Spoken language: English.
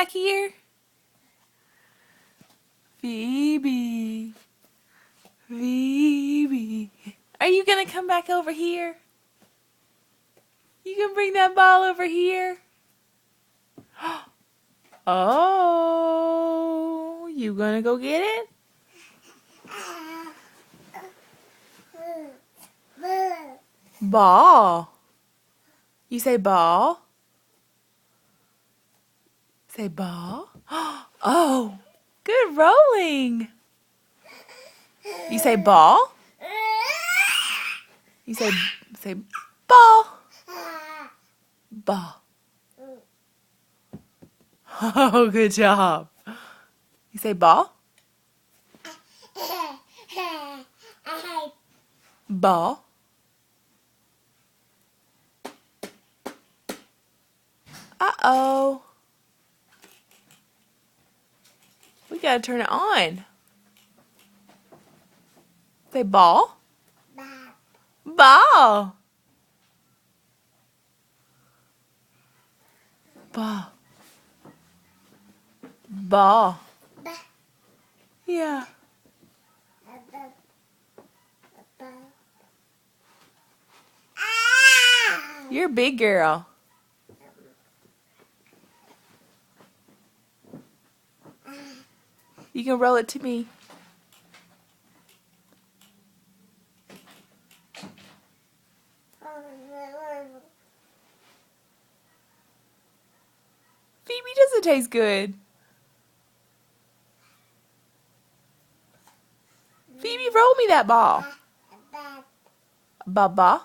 Back here? Phoebe. Phoebe. Are you gonna come back over here? You can bring that ball over here? Oh, you gonna go get it? Ball. You say ball? Say ball. Oh, good rolling. You say ball? You say ball. Ball. Oh, good job. You say ball? Ball. Uh-oh. We gotta turn it on. Say ball. Ball. Ball. Ball. Yeah. You're a big girl. You can roll it to me. Phoebe doesn't taste good. Phoebe, roll me that ball. Baba.